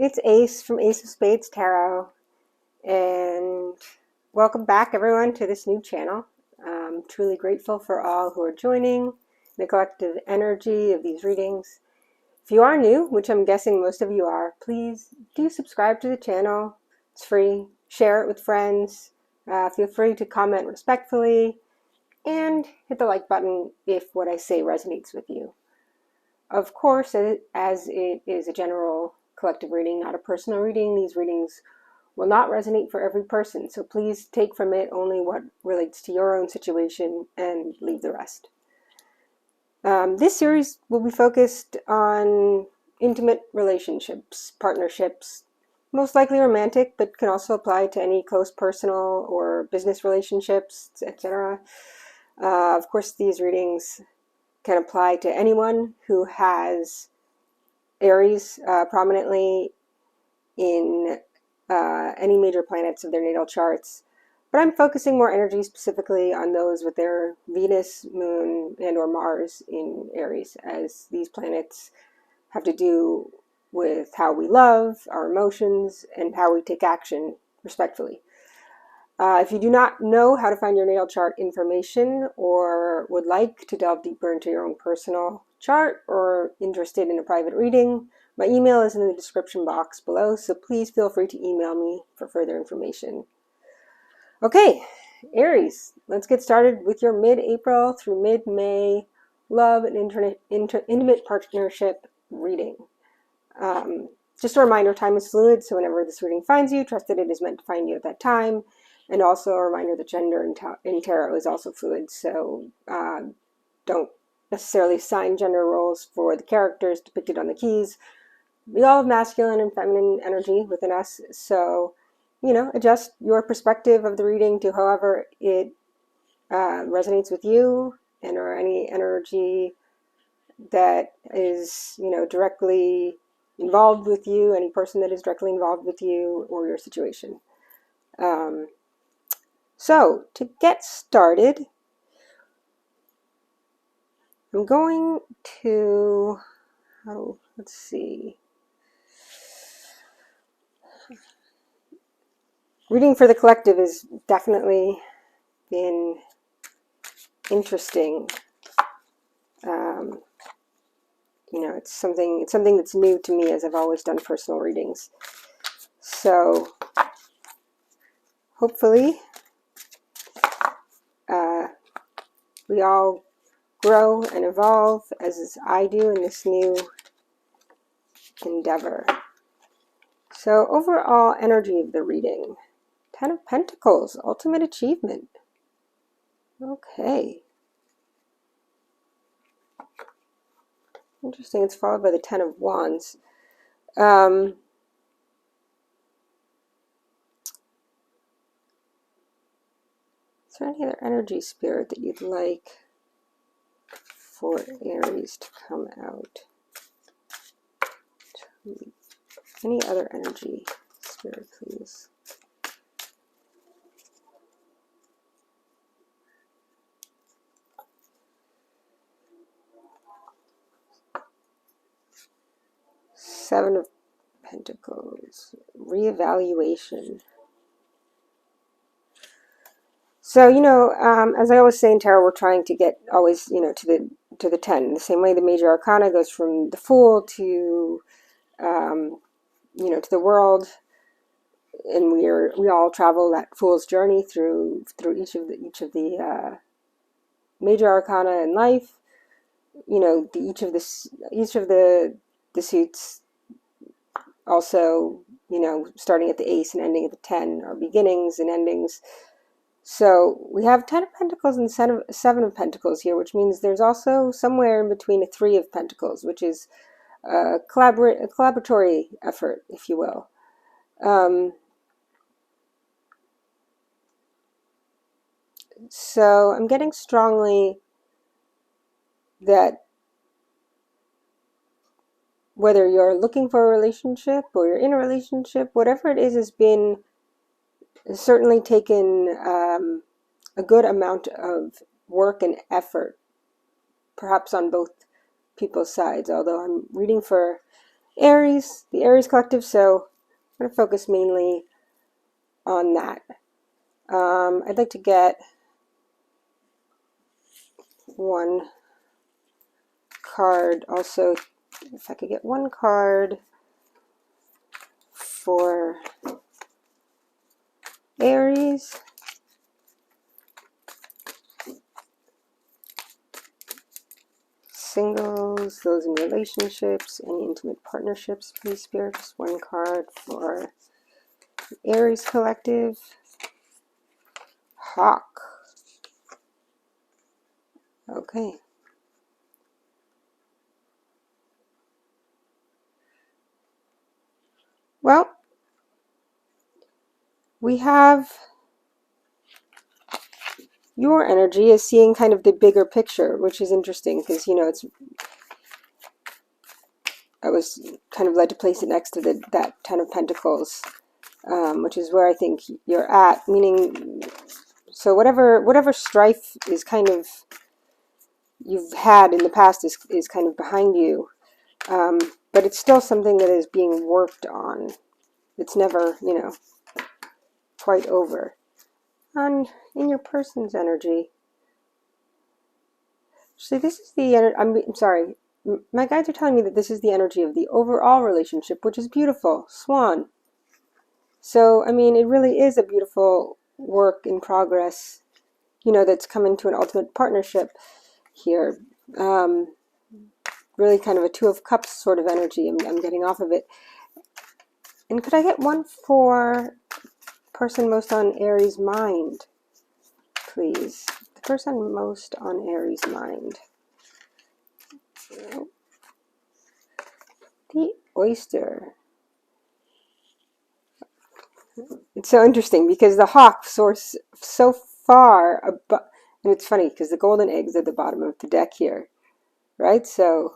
It's Ace from Ace of Spades Tarot, and welcome back everyone to this new channel. I'm truly grateful for all who are joining the collective energy of these readings. If you are new, which I'm guessing most of you are, please do subscribe to the channel. It's free. Share it with friends. Feel free to comment respectfully and hit the like button if what I say resonates with you. Of course, as it is a general collective reading, not a personal reading, these readings will not resonate for every person. So please take from it only what relates to your own situation and leave the rest. This series will be focused on intimate relationships, partnerships, most likely romantic, but can also apply to any close personal or business relationships, etc. Of course, these readings can apply to anyone who has Aries prominently in any major planets of their natal charts. But I'm focusing more energy specifically on those with their Venus, Moon, and or Mars in Aries, as these planets have to do with how we love, our emotions, and how we take action respectfully. If you do not know how to find your natal chart information or would like to delve deeper into your own personal chart or interested in a private reading, my email is in the description box below, so please feel free to email me for further information. Okay, Aries, let's get started with your mid-April through mid-May love and intimate partnership reading. Just a reminder, time is fluid, so whenever this reading finds you, trust that it is meant to find you at that time. And also a reminder that gender in tarot is also fluid, so don't necessarily assign gender roles for the characters depicted on the keys. We all have masculine and feminine energy within us, so, adjust your perspective of the reading to however it resonates with you and or any energy that is, directly involved with you, any person that is directly involved with you or your situation. So, to get started, I'm going to, let's see. Reading for the collective has definitely been interesting. It's something that's new to me, as I've always done personal readings. So, hopefully, we all grow and evolve as I do in this new endeavor. So, overall energy of the reading: Ten of Pentacles, ultimate achievement. Okay. Interesting, it's followed by the Ten of Wands. Is there any other energy, Spirit, that you'd like for Aries to come out? Any other energy, Spirit, please? Seven of Pentacles, reevaluation. So, as I always say in tarot, we're trying to get always, to the 10. The same way the major arcana goes from the Fool to, to the World, and we all travel that Fool's journey through each of the major arcana in life. Each of the suits also, starting at the Ace and ending at the 10 are beginnings and endings. So we have 10 of Pentacles and 7 of Pentacles here, which means there's also somewhere in between a 3 of Pentacles, which is a collaboratory effort, if you will. So I'm getting strongly that whether you're looking for a relationship or you're in a relationship, whatever it is has been certainly taken a good amount of work and effort, perhaps on both people's sides. Although I'm reading for Aries, the Aries collective, so I'm going to focus mainly on that. I'd like to get one card also, if I could get one card for Aries. Singles, those in relationships, any intimate partnerships, please, Spirit. Just one card for the Aries collective. Hawk. Okay. Well, we have your energy is seeing kind of the bigger picture, which is interesting because, you know, I was kind of led to place it next to that Ten of Pentacles, which is where I think you're at, meaning, so whatever strife is kind of you've had in the past is kind of behind you, but it's still something that is being worked on. It's never, you know, quite over. And in your person's energy, so this is the energy, I'm sorry, my guides are telling me that this is the energy of the overall relationship, which is beautiful. Swan. So, I mean, it really is a beautiful work in progress, you know, that's coming to an ultimate partnership here. Really kind of a Two of Cups sort of energy I'm getting off of it. And could I get one for person most on Aries' mind, please? The person most on Aries' mind. The oyster. It's so interesting because the hawk soars so far above, and it's funny because the golden eggs at the bottom of the deck here, right? So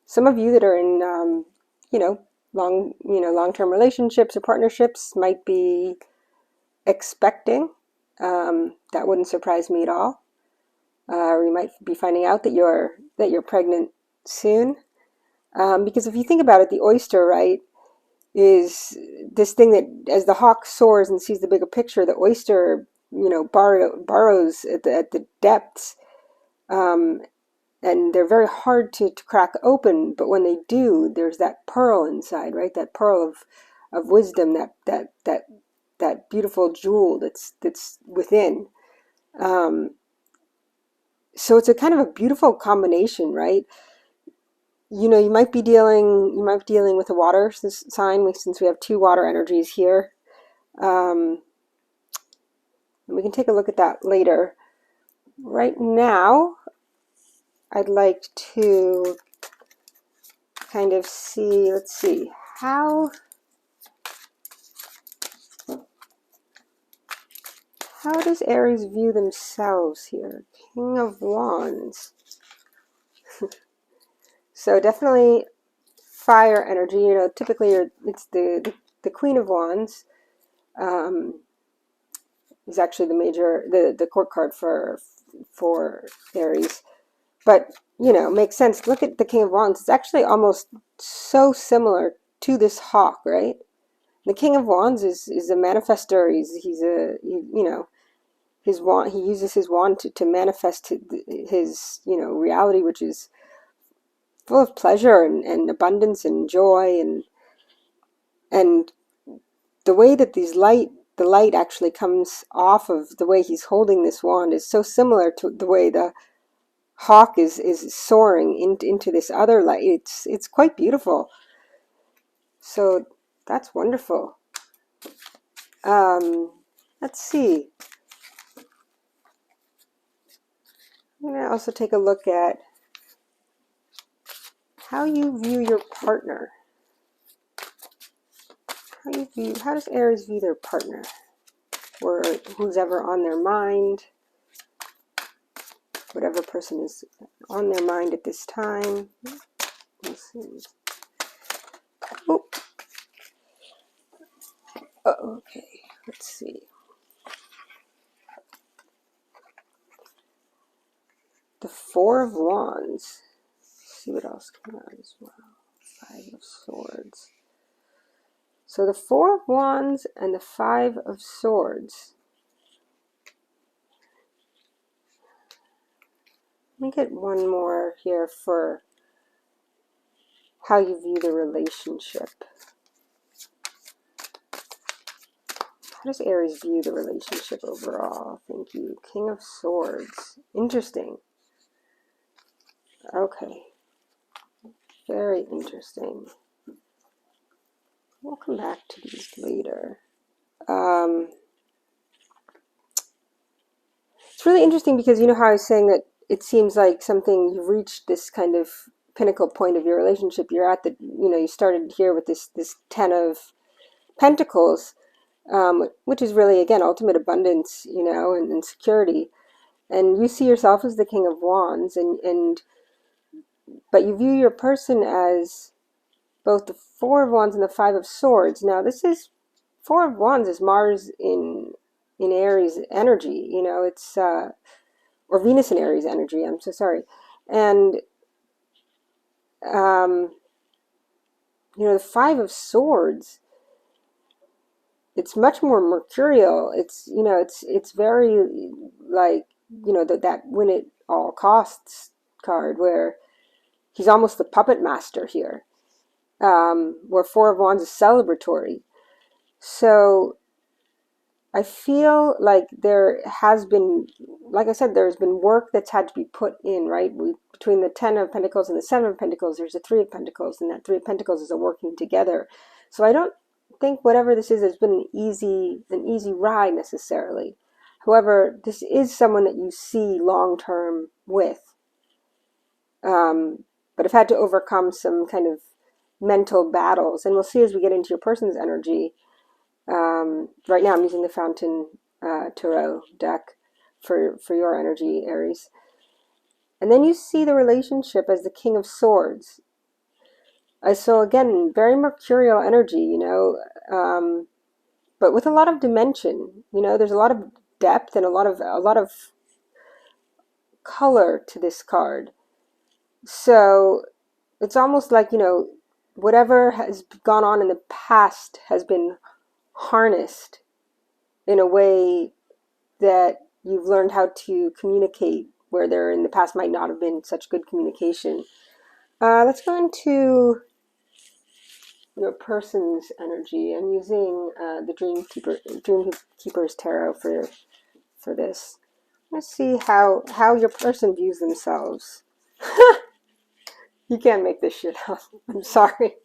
some of you that are in, you know, long-term relationships or partnerships might be expecting. That wouldn't surprise me at all. Or you might be finding out that you're pregnant soon. Because if you think about it, the oyster, right, is this thing that, as the hawk soars and sees the bigger picture, the oyster, you know, burrows at the depths, and they're very hard to crack open. But when they do, there's that pearl inside, right? That pearl of wisdom, that beautiful jewel that's within. So it's a kind of a beautiful combination, right? You know, you might be dealing with a water sign, since we have two water energies here. And we can take a look at that later. Right now, I'd like to kind of see, let's see, how does Aries view themselves here? King of Wands. So definitely fire energy. You know, typically it's the Queen of Wands. Is actually the court card for Aries, but you know, makes sense. Look at the King of Wands. It's actually almost so similar to this hawk, right? The King of Wands is a manifestor. You know, his wand. He uses his wand to manifest his you know, reality, which is full of pleasure and abundance and joy, and the way that the light actually comes off of the way he's holding this wand is so similar to the way the hawk is soaring into this other light. It's quite beautiful. So that's wonderful. Let's see. I'm going to also take a look at how you view your partner. How does Aries view their partner, or who's ever on their mind? Whatever person is on their mind at this time. Let's see. Oh. Okay, let's see. The Four of Wands. Let's see what else came out as well. Five of Swords. So the Four of Wands and the Five of Swords. Let me get one more here for how you view the relationship. How does Aries view the relationship overall? Thank you. King of Swords. Interesting. Okay. Very interesting. We'll come back to these later. It's really interesting because you know how I was saying that it seems like something you've reached this kind of pinnacle point of your relationship. You're at the, you started here with this Ten of Pentacles, which is really, again, ultimate abundance, and security. And you see yourself as the King of Wands, but you view your person as both the Four of Wands and the Five of Swords. Now, this is Four of Wands is Mars in Aries energy. It's or Venus in Aries energy. I'm so sorry, and the Five of Swords. It's much more mercurial. It's very like that win it all costs card where he's almost the puppet master here. Where Four of Wands is celebratory. So I feel like there has been, like I said, there's been work that's had to be put in, right? Between the Ten of Pentacles and the Seven of Pentacles, there's a Three of Pentacles, and that Three of Pentacles is a working together. So I don't think whatever this is has been an easy ride necessarily. However, this is someone that you see long-term with. But I've had to overcome some kind of mental battles, and we'll see as we get into your person's energy. Right now I'm using the Fountain Tarot deck for your energy, Aries. And then you see the relationship as the King of Swords. So again, very mercurial energy, but with a lot of dimension. There's a lot of depth and a lot of color to this card. So it's almost like, whatever has gone on in the past has been harnessed in a way that you've learned how to communicate where there in the past might not have been such good communication. Let's go into your person's energy. I'm using the Dream Keeper's Tarot for this. Let's see how your person views themselves. You can't make this shit up. I'm sorry.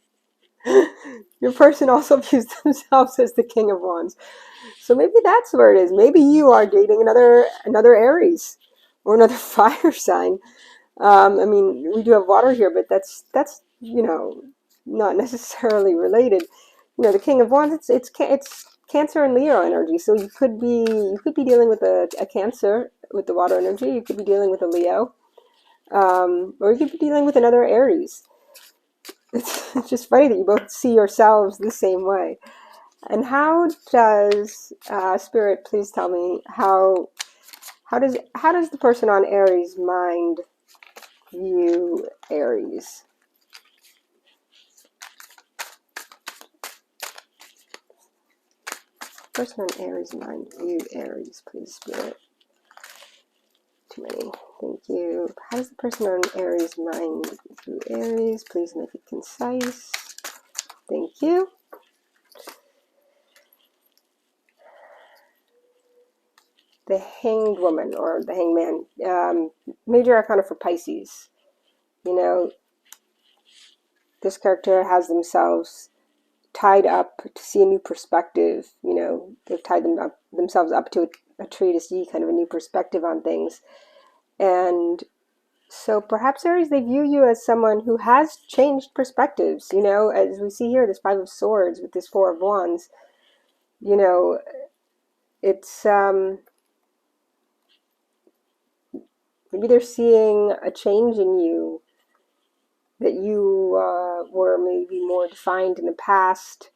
Your person also views themselves as the King of Wands. So maybe that's where it is. Maybe you are dating another Aries or another fire sign. We do have water here, but that's not necessarily related. The King of Wands, it's Cancer and Leo energy. So you could be dealing with a Cancer with the water energy. You could be dealing with a Leo, or you could be dealing with another Aries. It's just funny that you both see yourselves the same way. And how does Spirit, please tell me how does the person on Aries mind view Aries? Person on Aries mind view Aries, please, Spirit. Too many. Thank you. How does the person on Aries mind view Aries? Please make it concise. Thank you. The Hanged Woman or the Hangman, major arcana for Pisces. This character has themselves tied up to see a new perspective. They've tied themselves up to a tree to see kind of a new perspective on things. And so perhaps Aries, they view you as someone who has changed perspectives. As we see here, this Five of Swords with this Four of Wands, it's maybe they're seeing a change in you, that you were maybe more defined in the past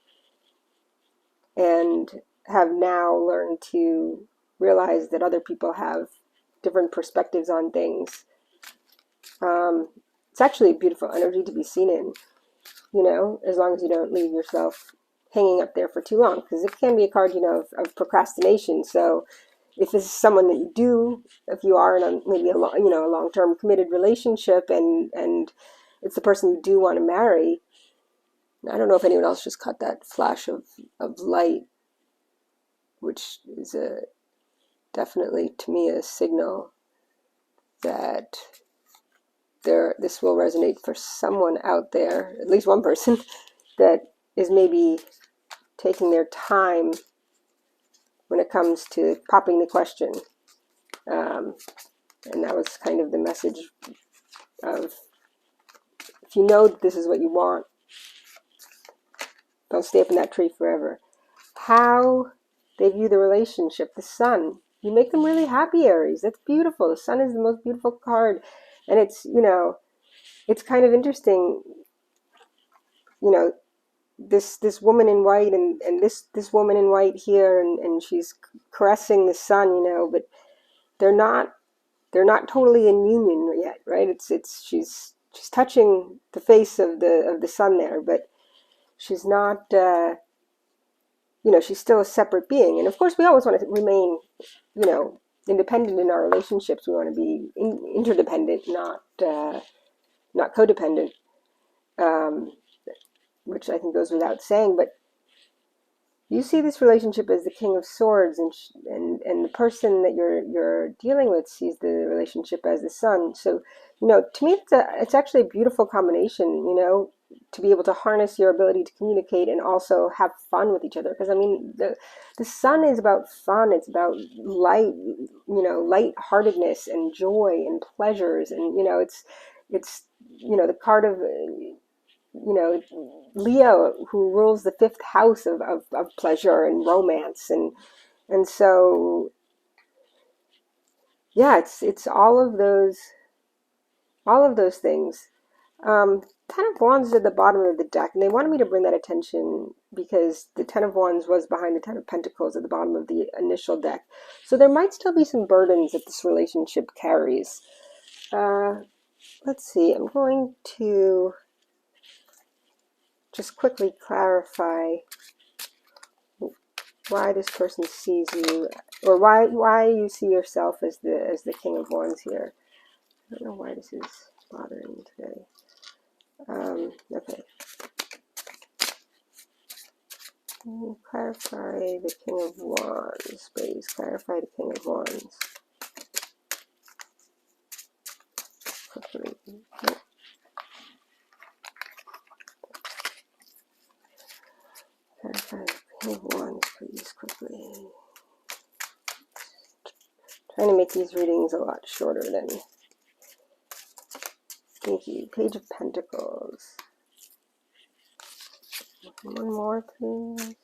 and have now learned to realize that other people have different perspectives on things. It's actually a beautiful energy to be seen in. you know, as long as you don't leave yourself hanging up there for too long, because it can be a card, you know, of procrastination. So if this is someone that you do, if you are in a, maybe a long, you know, a long-term committed relationship, and it's the person you do want to marry, I don't know if anyone else just caught that flash of light, which is definitely to me a signal that this will resonate for someone out there, at least one person, that is maybe taking their time when it comes to popping the question. And that was kind of the message of, if you know this is what you want, don't stay up in that tree forever. How they view the relationship, the sun. You make them really happy, Aries. That's beautiful. The sun is the most beautiful card. And it's, you know, it's kind of interesting, you know, this woman in white and this woman in white here, and she's caressing the sun, you know, but they're not totally in union yet, right? She's touching the face of the sun there, but she's not, you know, she's still a separate being. And of course, we always want to remain, you know, independent in our relationships. We want to be interdependent, not codependent, which I think goes without saying. But you see this relationship as the King of Swords, and the person that you're dealing with sees the relationship as the sun. So, you know, to me, it's actually a beautiful combination, you know, to be able to harness your ability to communicate and also have fun with each other. Because I mean, the sun is about fun. It's about light, you know, lightheartedness and joy and pleasures, and you know, it's you know, the card of, you know, Leo, who rules the fifth house of pleasure and romance, and so yeah, it's all of those things. Ten of Wands is at the bottom of the deck, and they wanted me to bring that attention because the Ten of Wands was behind the Ten of Pentacles at the bottom of the initial deck. So there might still be some burdens that this relationship carries. Let's see, I'm going to just quickly clarify why this person sees you, or why you see yourself as the King of Wands here. I don't know why this is bothering me today. Okay. Clarify the King of Wands, please. Clarify the King of Wands. Quickly. Clarify the King of Wands, please, quickly. Trying to make these readings a lot shorter than. Thank you. Page of Pentacles. One more, please.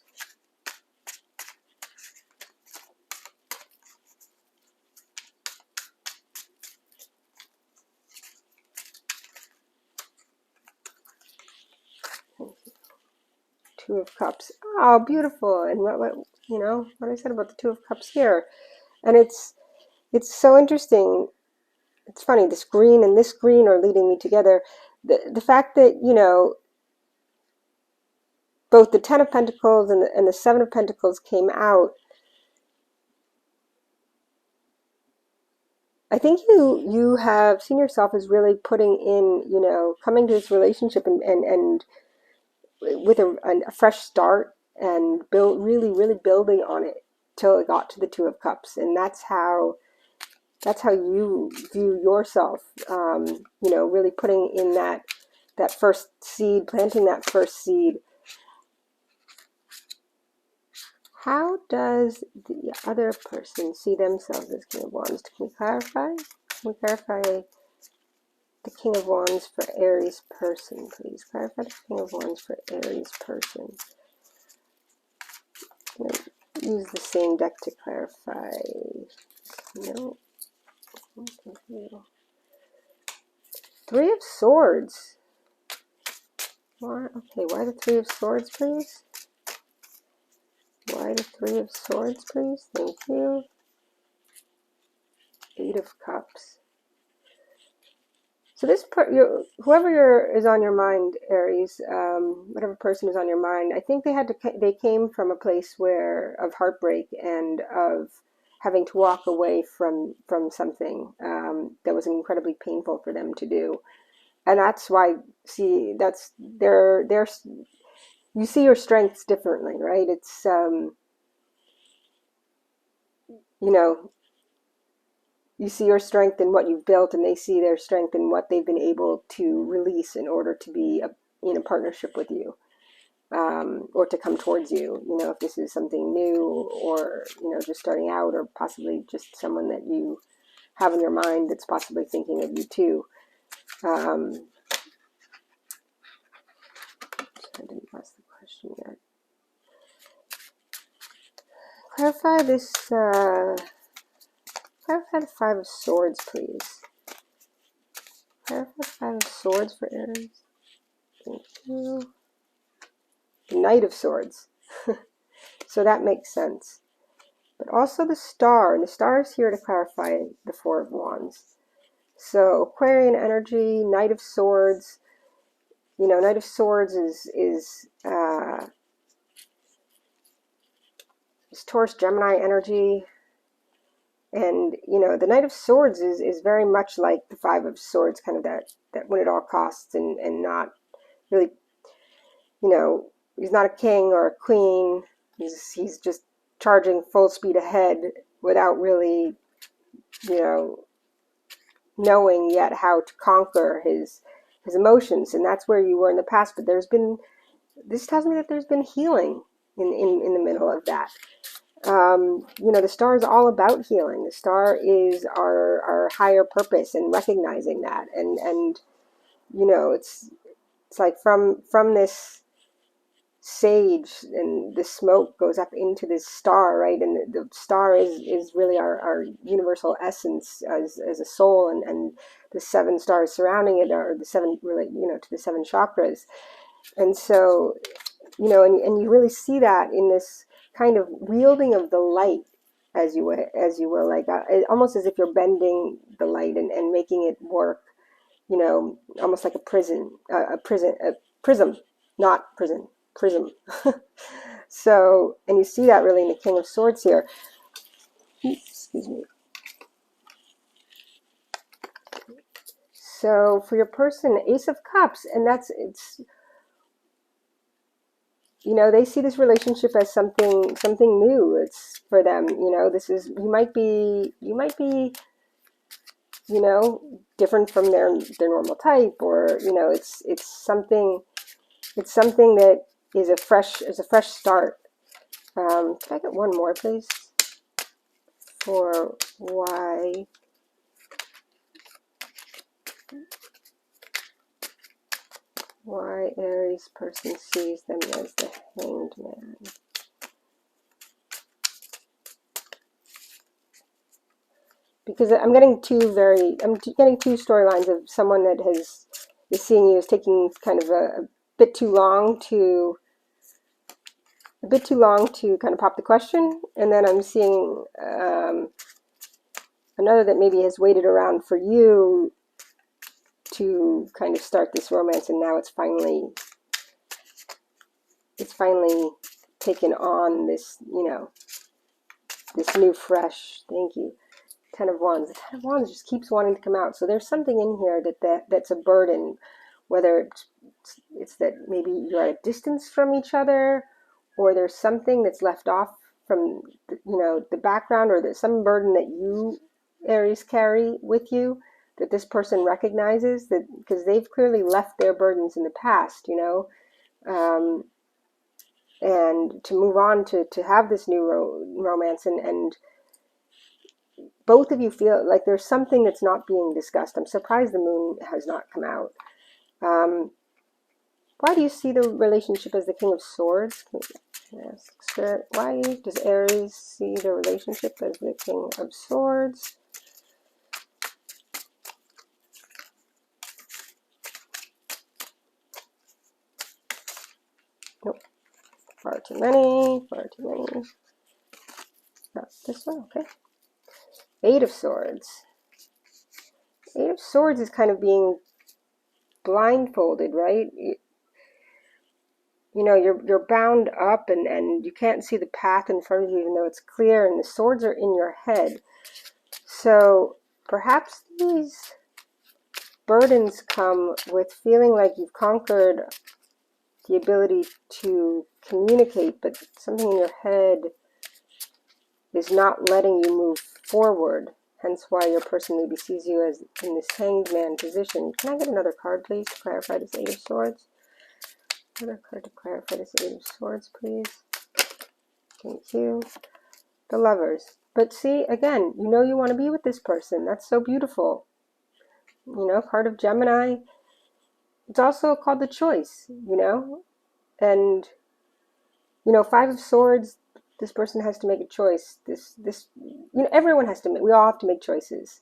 Two of Cups. Oh, beautiful. And what you know, what I said about the Two of Cups here. And it's so interesting. It's funny, this green and this green are leading me together. The fact that, you know, both the Ten of Pentacles and the Seven of Pentacles came out, I think you have seen yourself as really putting in, you know, coming to this relationship and with a fresh start, and really building on it till it got to the Two of Cups. And that's how you view yourself, you know, really putting in that first seed, planting that first seed. How does the other person see themselves as King of Wands? Can we clarify? Can we clarify the King of Wands for Aries person, please? Clarify the King of Wands for Aries person. I'm going to use the same deck to clarify. No. Three of Swords. Why the Three of Swords, please? Why the Three of Swords, please? Thank you. Eight of Cups. So whoever is on your mind, Aries, whatever person is on your mind, I think they came from a place of heartbreak and of having to walk away from something that was incredibly painful for them to do, and that's why. See, that's their you see your strengths differently, right? It's you know, you see your strength in what you've built, and they see their strength in what they've been able to release in order to be in a partnership with you, or to come towards you. You know, if this is something new, or just starting out, or possibly just someone that you have in your mind that's possibly thinking of you too. I didn't ask the question yet. Clarify this. Clarify the Five of Swords, please. Clarify the Five of Swords for Aries. Thank you. The Knight of Swords. So that makes sense. But also the Star. And the Star is here to clarify the Four of Wands. So Aquarian energy, Knight of Swords. Knight of Swords is Taurus Gemini energy. And, the Knight of Swords is very much like the Five of Swords, kind of that win at all costs, and not really, he's not a king or a queen. He's just charging full speed ahead without really, knowing yet how to conquer his emotions. And that's where you were in the past. But this tells me that there's been healing in the middle of that. The Star is all about healing. The Star is our higher purpose, and recognizing that, and it's like from this sage, and the smoke goes up into this star, right? And the star is really our universal essence as a soul, and the 7 stars surrounding it are the 7, really, to the 7 chakras. And so, and you really see that in this kind of wielding of the light, as you will, like almost as if you're bending the light and making it work, almost like a prism, not prison, prism. So, and you see that really in the King of Swords here. Excuse me. So for your person, Ace of Cups, and it's they see this relationship as something new. It's for them. This is, you might be different from their normal type, or it's something that is a fresh start. Can I get one more, please, for why Aries person sees them as the Hanged Man? Because I'm getting two storylines of someone that is seeing you as taking kind of a bit too long to kind of pop the question, and then I'm seeing another that maybe has waited around for you to kind of start this romance, and now it's finally taken on this, this new fresh. Thank you. 10 of Wands. The 10 of Wands just keeps wanting to come out. So there's something in here that's a burden, whether it's that maybe you're at a distance from each other, or there's something that's left off from the background, or there's some burden that you, Aries, carry with you that this person recognizes, that because they've clearly left their burdens in the past, and to move on to have this new romance, and both of you feel like there's something that's not being discussed. I'm surprised the moon has not come out. Why do you see the relationship as the King of Swords? Yes, Spirit. Why does Aries see the relationship as the King of Swords? Nope. Far too many. Not this one, okay. 8 of Swords. 8 of Swords is kind of being blindfolded, right? You know, you're bound up, and you can't see the path in front of you, even though it's clear, and the swords are in your head. So perhaps these burdens come with feeling like you've conquered the ability to communicate, but something in your head is not letting you move forward. Hence why your person maybe sees you as in this hanged man position. Can I get another card, please, to clarify this Eight of Swords? Another card to clarify this Eight of Swords, please. Thank you. The Lovers. But see, again, you know you want to be with this person. That's so beautiful. You know, card of Gemini. It's also called the choice, you know? And, you know, Five of Swords, this person has to make a choice. You know, everyone has to make, we all have to make choices.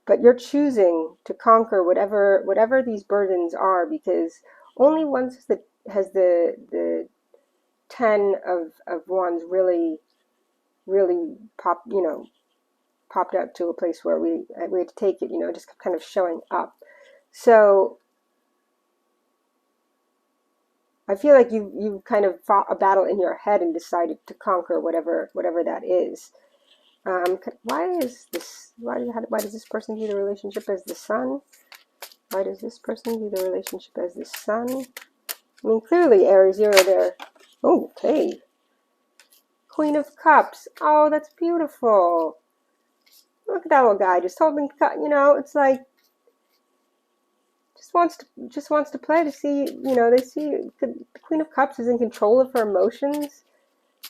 But you're choosing to conquer whatever these burdens are, because only once has the Ten of Wands really popped out to a place where we had to take it, you know, just kind of showing up. So I feel like you kind of fought a battle in your head and decided to conquer whatever that is. Why does this person view the relationship as the Sun? Why does this person view the relationship as the Sun? I mean, clearly, Aries, you're there. Oh, okay. Queen of Cups. Oh, that's beautiful. Look at that little guy just holding, you know, it's like, just wants to play, to see, you know, they see the Queen of Cups is in control of her emotions.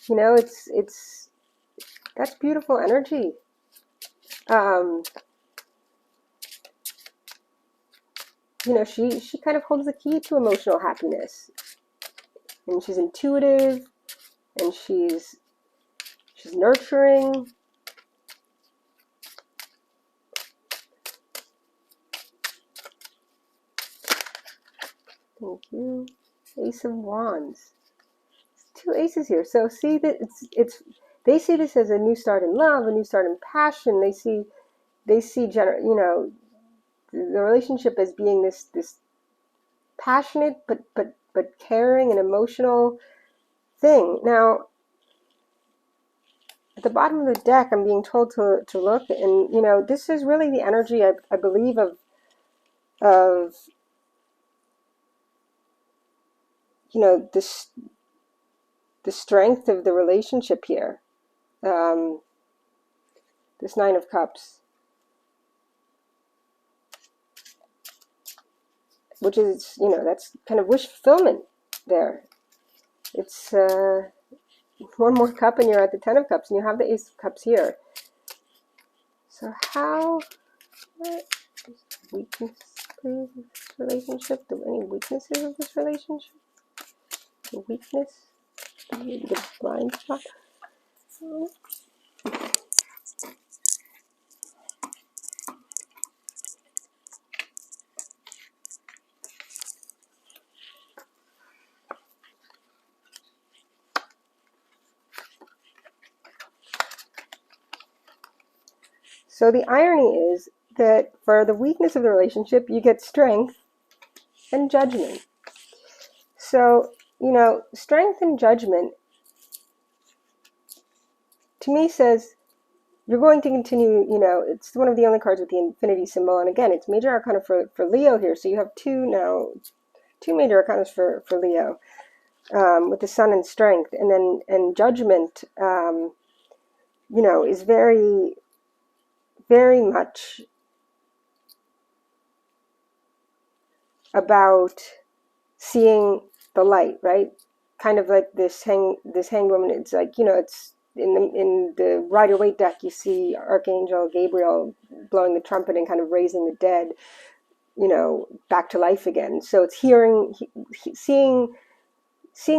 You know, that's beautiful energy. You know, she kind of holds the key to emotional happiness, and she's intuitive, and she's nurturing. Thank you. Ace of Wands. Two aces here. So see that they see this as a new start in love, a new start in passion. They see you know, the relationship as being this passionate but caring and emotional thing. Now, at the bottom of the deck, I'm being told to look, and you know, this is really the energy I believe of you know, the strength of the relationship here. This Nine of Cups, which is, you know, that's kind of wish fulfillment there. It's one more cup and you're at the Ten of Cups, and you have the Ace of Cups here. So how, weakness, please, of this relationship? Any weaknesses of this relationship? The weakness, the blind spot. So the irony is that for the weakness of the relationship, you get strength and judgment. So, you know, strength and judgment, to me, says you're going to continue, you know, it's one of the only cards with the infinity symbol. And again, it's major arcana for Leo here. So you have two major arcanas for Leo, with the Sun and strength. And then judgment, you know, is very, very much about seeing the light, right? Kind of like this hanged woman. It's like, you know, it's in the Rider-Waite deck, you see Archangel Gabriel blowing the trumpet and kind of raising the dead, you know, back to life again. So it's seeing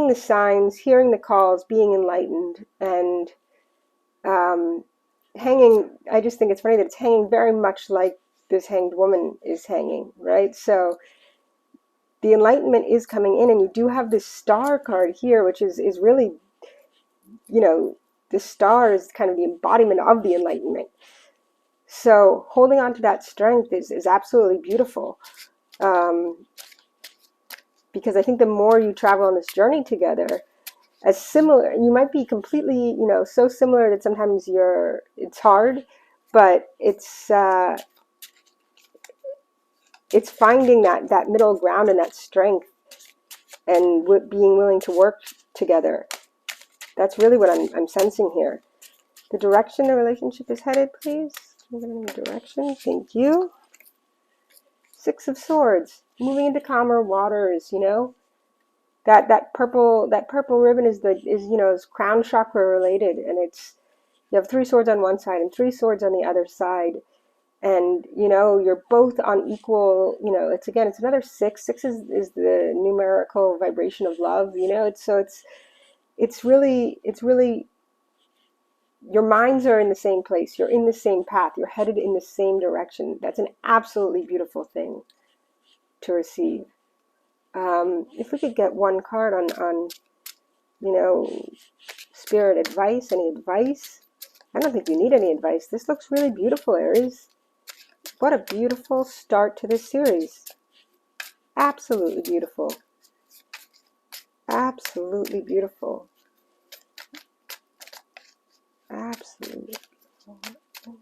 the signs, hearing the calls, being enlightened, and hanging. I just think it's funny that it's hanging very much like this hanged woman is hanging, right? So the enlightenment is coming in, and you do have this Star card here, which is really, you know, the Star is kind of the embodiment of the enlightenment. So holding on to that strength is absolutely beautiful. Because I think the more you travel on this journey together, as similar, you might be completely, so similar that sometimes it's hard, but it's finding that middle ground and that strength, and being willing to work together. That's really what I'm sensing here. The direction the relationship is headed, please. Moving in the direction. Thank you. Six of Swords. Moving into calmer waters. That purple ribbon is crown chakra related, and you have 3 swords on one side and 3 swords on the other side, and you're both on equal. It's another 6. 6 is the numerical vibration of love. It's really your minds are in the same place. You're in the same path. You're headed in the same direction. That's an absolutely beautiful thing to receive. If we could get one card on spirit advice, any advice? I don't think you need any advice. This looks really beautiful, Aries. What a beautiful start to this series. Absolutely beautiful. Absolutely beautiful. Absolutely beautiful.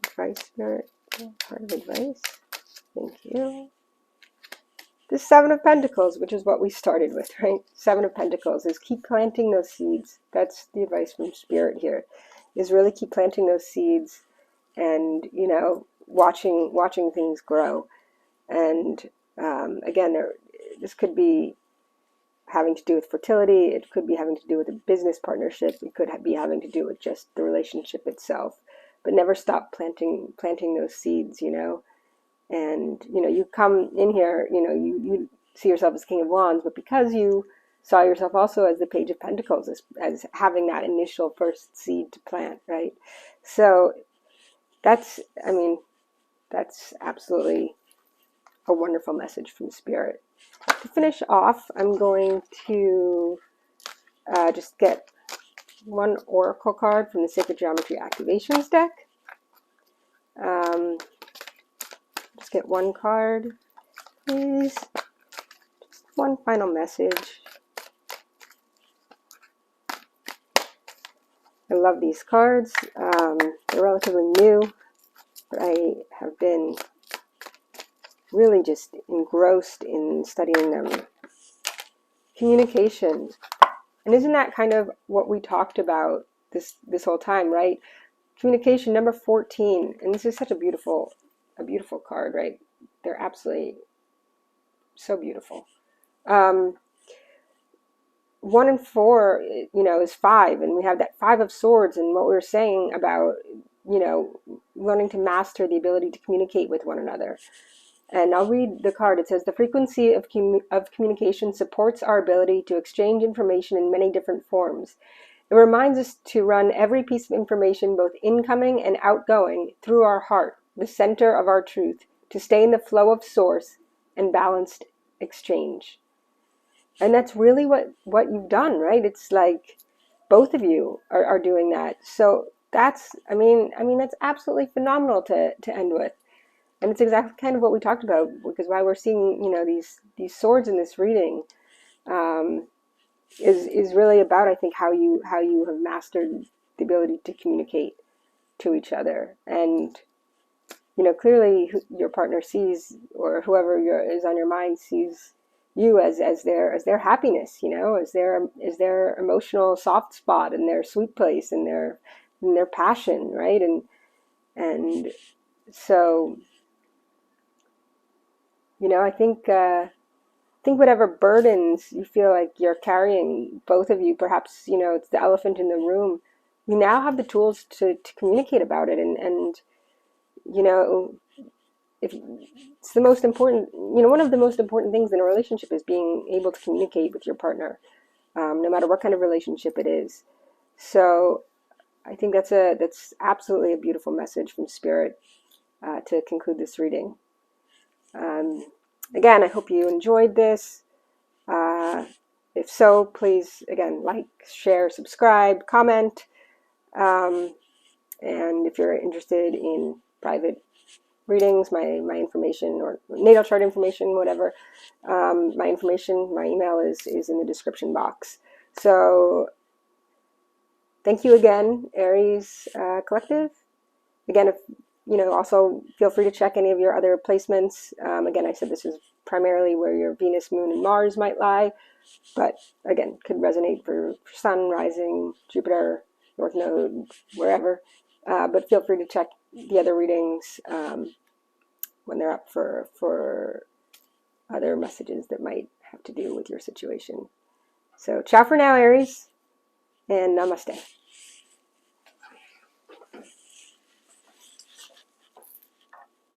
Advice, spirit. Part of advice. Thank you. The 7 of Pentacles, which is what we started with, right? 7 of Pentacles is keep planting those seeds. That's the advice from Spirit here, is really keep planting those seeds and, watching things grow. And again, this could be having to do with fertility. It could be having to do with a business partnership. It could be having to do with just the relationship itself. But never stop planting those seeds, And, you come in here, you see yourself as King of Wands, but because you saw yourself also as the Page of Pentacles, as having that initial first seed to plant, right? So that's absolutely a wonderful message from Spirit. To finish off, I'm going to just get one oracle card from the Sacred Geometry Activations deck. Just get one card, please. Just one final message. I love these cards. They're relatively new, but I have been really just engrossed in studying them. Communication. And isn't that kind of what we talked about this whole time, right? Communication, number 14. And this is such a beautiful card, right? They're absolutely so beautiful. 1 and 4, is 5, and we have that 5 of Swords, and what we were saying about, learning to master the ability to communicate with one another. And I'll read the card. It says, the frequency of communication supports our ability to exchange information in many different forms. It reminds us to run every piece of information, both incoming and outgoing, through our heart, the center of our truth, to stay in the flow of source and balanced exchange. And that's really what you've done, right? It's like both of you are doing that. So that's, that's absolutely phenomenal to end with. And it's exactly kind of what we talked about, because why we're seeing, these swords in this reading is really about, I think, how you have mastered the ability to communicate to each other. And, clearly your partner sees, or whoever is on your mind sees you as their happiness, as their emotional soft spot and their sweet place and their passion, right? And so, I think whatever burdens you feel like you're carrying, both of you, perhaps, it's the elephant in the room, you now have the tools to communicate about it. And if it's the most important, one of the most important things in a relationship is being able to communicate with your partner, no matter what kind of relationship it is. So I think that's absolutely a beautiful message from Spirit to conclude this reading. Again, I hope you enjoyed this. If so, please, again, like, share, subscribe, comment. And if you're interested in private readings, my information, or natal chart information, whatever, my information, my email is in the description box. So thank you again, Aries Collective. Again, if also feel free to check any of your other placements. Again, I said this is primarily where your Venus, Moon, and Mars might lie, but again, could resonate for Sun, Rising, Jupiter, North Node, wherever. But feel free to check the other readings when they're up for other messages that might have to do with your situation. So ciao for now, Aries, and namaste.